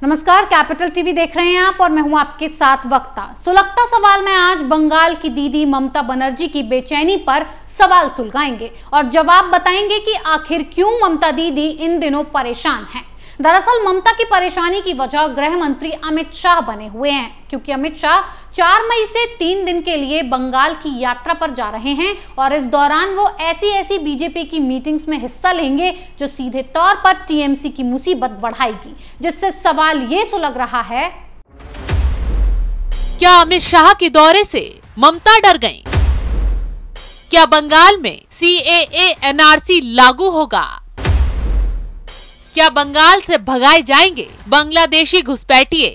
नमस्कार, capital TV देख रहे हैं आप और मैं हूं आपके साथ वक्ता। सुलगता सवाल में आज बंगाल की दीदी ममता बनर्जी की बेचैनी पर सवाल सुलगाएंगे और जवाब बताएंगे कि आखिर क्यों ममता दीदी इन दिनों परेशान हैं। दरअसल ममता की परेशानी की वजह गृह मंत्री अमित शाह बने हुए हैं, क्योंकि अमित शाह 4 मई से 3 दिन के लिए बंगाल की यात्रा पर जा रहे हैं और इस दौरान वो ऐसी बीजेपी की मीटिंग्स में हिस्सा लेंगे जो सीधे तौर पर टीएमसी की मुसीबत बढ़ाएगी। जिससे सवाल ये सुलग रहा है, क्या अमित शाह के दौरे से ममता डर गईं? क्या बंगाल में CAA NRC लागू होगा? क्या बंगाल से भगाए जाएंगे बांग्लादेशी घुसपैठिए?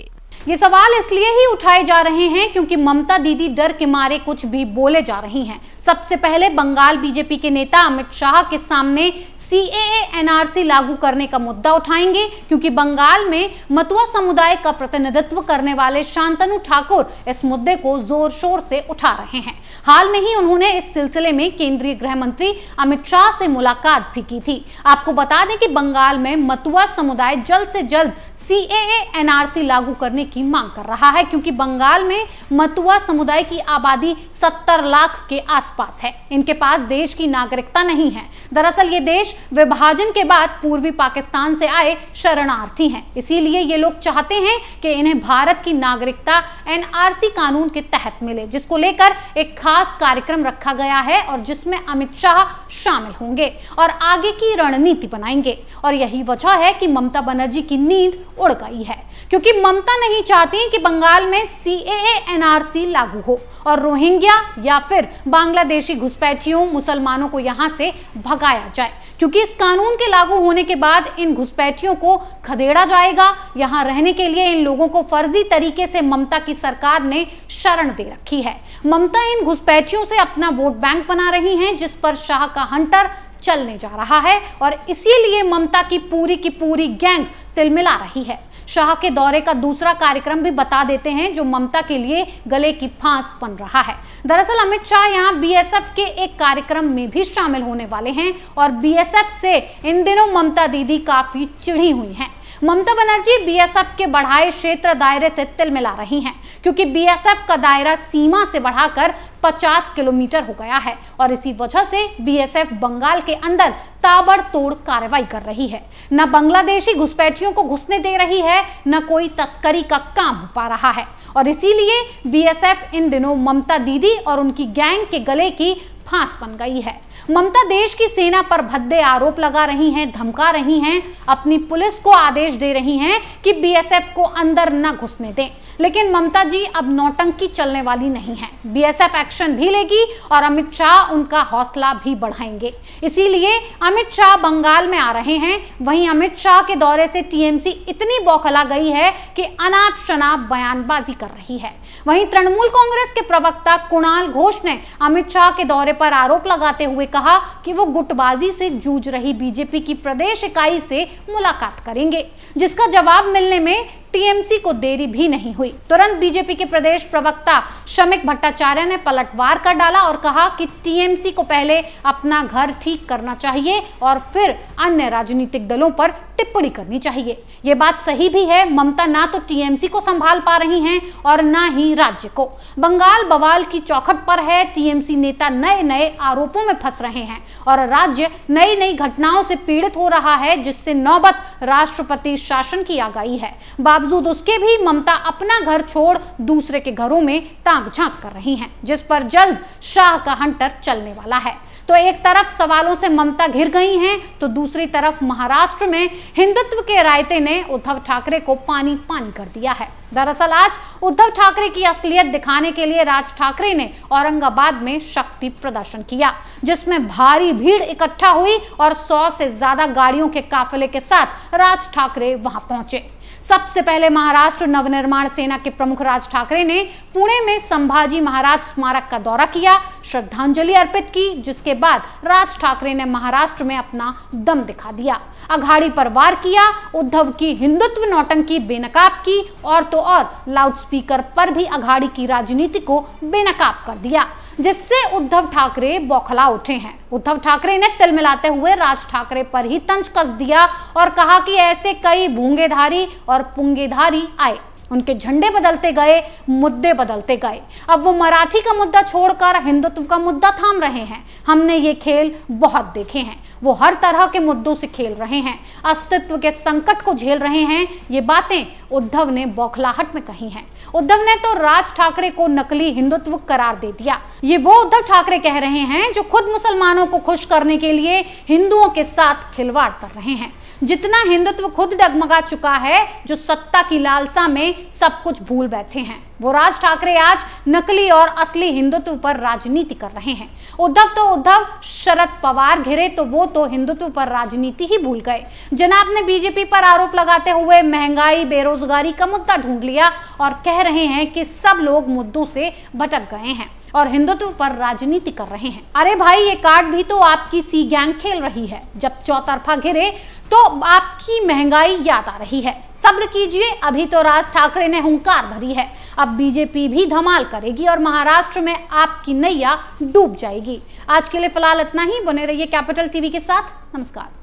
ये सवाल इसलिए ही उठाए जा रहे हैं क्योंकि ममता दीदी डर के मारे कुछ भी बोले जा रही हैं। सबसे पहले बंगाल बीजेपी के नेता अमित शाह के सामने CAA NRC लागू करने का मुद्दा उठाएंगे, क्योंकि बंगाल में मतुआ समुदाय का प्रतिनिधित्व करने वाले शांतनु ठाकुर इस मुद्दे को जोर शोर से उठा रहे हैं। हाल में ही उन्होंने इस सिलसिले में केंद्रीय गृह मंत्री अमित शाह से मुलाकात भी की थी। आपको बता दें कि बंगाल में मतुआ समुदाय जल्द से जल्द CAA NRC लागू करने की मांग कर रहा है, क्योंकि बंगाल में मतुआ समुदाय की आबादी 70 लाख के आसपास है। इनके पास देश की नागरिकता नहीं है। दरअसल ये देश विभाजन के बाद पूर्वी पाकिस्तान से आए शरणार्थी हैं। इसीलिए ये लोग चाहते हैं कि इन्हें भारत की नागरिकता NRC कानून के तहत मिले, जिसको लेकर एक खास कार्यक्रम रखा गया है और जिसमें अमित शाह शामिल होंगे और आगे की रणनीति बनाएंगे। और यही वजह है कि ममता बनर्जी की नींद उड़ गई है, क्योंकि ममता नहीं चाहती कि बंगाल में CAA NRC लागू हो और रोहिंग्या या फिर बांग्लादेशी घुसपैठियों मुसलमानों को यहां से भगाया जाए, क्योंकि इस कानून के लागू होने के बाद इन घुसपैठियों को खदेड़ा जाएगा। यहां रहने के लिए इन लोगों को फर्जी तरीके से ममता की सरकार ने शरण दे रखी है। ममता इन घुसपैठियों से अपना वोट बैंक बना रही हैं, जिस पर शाह का हंटर चलने जा रहा है और इसीलिए ममता की पूरी गैंग तिलमिला रही है। शाह के दौरे का दूसरा कार्यक्रम भी बता देते हैं, जो ममता के लिए गले की फांस बन रहा है। दरअसल अमित शाह यहां BSF के एक कार्यक्रम में भी शामिल होने वाले हैं और BSF से इन दिनों ममता दीदी काफी चिढ़ी हुई हैं। ममता बनर्जी BSF के बढ़ाए क्षेत्र दायरे से तिलमिला रही हैं, क्योंकि BSF का दायरा सीमा से बढ़ाकर 50 किलोमीटर हो गया है और इसी वजह से BSF बंगाल के अंदर ताबड़तोड़ कार्रवाई कर रही है। न बांग्लादेशी घुसपैठियों को घुसने दे रही है, न कोई तस्करी का काम हो पा रहा है और इसीलिए BSF इन दिनों ममता दीदी और उनकी गैंग के गले की फांस बन गई है। ममता देश की सेना पर भद्दे आरोप लगा रही हैं, धमका रही हैं, अपनी पुलिस को आदेश दे रही हैं कि BSF को अंदर न घुसने दें। लेकिन ममता जी अब नौटंकी चलने वाली नहीं है। BSF एक्शन भी लेगी और अमित शाह उनका हौसला भी बढ़ाएंगे। इसीलिए अमित शाह बंगाल में आ रहे हैं। वहीं अमित शाह के दौरे से TMC इतनी बौखला गई है कि अनाप शनाप बयानबाजी कर रही है। वहीं तृणमूल कांग्रेस के प्रवक्ता कुणाल घोष ने अमित शाह के दौरे पर आरोप लगाते हुए कहा कि वो गुटबाजी से जूझ रही बीजेपी की प्रदेश इकाई से मुलाकात करेंगे, जिसका जवाब मिलने में TMC को देरी भी नहीं हुई। तुरंत बीजेपी के प्रदेश प्रवक्ता शमिक भट्टाचार्य ने पलटवार कर डाला और कहा कि TMC को पहले अपना घर ठीक करना चाहिए और फिर अन्य राजनीतिक दलों पर टिप्पणी करनी चाहिए। ये बात सही भी है। ममता ना तो TMC को संभाल पा रही हैं और ना ही राज्य को। बंगाल बवाल की चौखट पर है। TMC नेता नए आरोपों में फंस रहे हैं और राज्य नई घटनाओं से पीड़ित हो रहा है, जिससे नौबत राष्ट्रपति शासन की आ गई है। बावजूद उसके भी ममता अपना घर छोड़ दूसरे के घरों में ताक झांक कर रही हैं, जिस पर जल्द शाह का हंटर चलने वाला है। तो एक तरफ सवालों से ममता घिर गई हैं, तो दूसरी तरफ महाराष्ट्र में हिंदुत्व के रायते ने उद्धव ठाकरे को पानी कर दिया है। दरअसल आज उद्धव ठाकरे की असलियत दिखाने के लिए राज ठाकरे ने औरंगाबाद में शक्ति प्रदर्शन किया, जिसमें भारी भीड़ इकट्ठा हुई और 100 से ज्यादा गाड़ियों के काफिले के साथ राज ठाकरे वहां पहुंचे। सबसे पहले महाराष्ट्र नवनिर्माण सेना के प्रमुख राज ठाकरे ने पुणे में संभाजी महाराज स्मारक का दौरा किया, श्रद्धांजलि अर्पित की, जिसके बाद राज ठाकरे ने महाराष्ट्र में अपना दम दिखा दिया, अघाड़ी पर वार किया, उद्धव की हिंदुत्व नौटंकी बेनकाब की और तो और लाउडस्पीकर पर भी अघाड़ी की राजनीति को बेनकाब कर दिया। जिससे उद्धव ठाकरे बौखला उठे हैं। उद्धव ठाकरे ने तिलमिलाते हुए राज ठाकरे पर ही तंज कस दिया और कहा कि ऐसे कई भूंगेधारी और पुंगेधारी आए, उनके झंडे बदलते गए, मुद्दे बदलते गए। अब वो मराठी का मुद्दा छोड़कर हिंदुत्व का मुद्दा थाम रहे हैं। हमने ये खेल बहुत देखे हैं। वो हर तरह के मुद्दों से खेल रहे हैं, अस्तित्व के संकट को झेल रहे हैं। ये बातें उद्धव ने बौखलाहट में कही हैं। उद्धव ने तो राज ठाकरे को नकली हिंदुत्व करार दे दिया। ये वो उद्धव ठाकरे कह रहे हैं जो खुद मुसलमानों को खुश करने के लिए हिंदुओं के साथ खिलवाड़ कर रहे हैं। जितना हिंदुत्व खुद डगमगा चुका है, जो सत्ता की लालसा में सब कुछ भूल बैठे हैं, वो राज ठाकरे आज नकली और असली हिंदुत्व पर राजनीति कर रहे हैं। उद्धव शरद पवार घिरे तो वो तो हिंदुत्व पर राजनीति ही भूल गए। जनाब ने बीजेपी पर आरोप लगाते हुए महंगाई, बेरोजगारी का मुद्दा ढूंढ लिया और कह रहे हैं कि सब लोग मुद्दों से भटक गए हैं और हिंदुत्व पर राजनीति कर रहे हैं। अरे भाई, ये कार्ड भी तो आपकी सी गैंग खेल रही है। जब चौतरफा घिरे तो आपकी महंगाई याद आ रही है। सब्र कीजिए, अभी तो राज ठाकरे ने हुंकार भरी है। अब बीजेपी भी धमाल करेगी और महाराष्ट्र में आपकी नैया डूब जाएगी। आज के लिए फिलहाल इतना ही। बने रहिए कैपिटल टीवी के साथ। नमस्कार।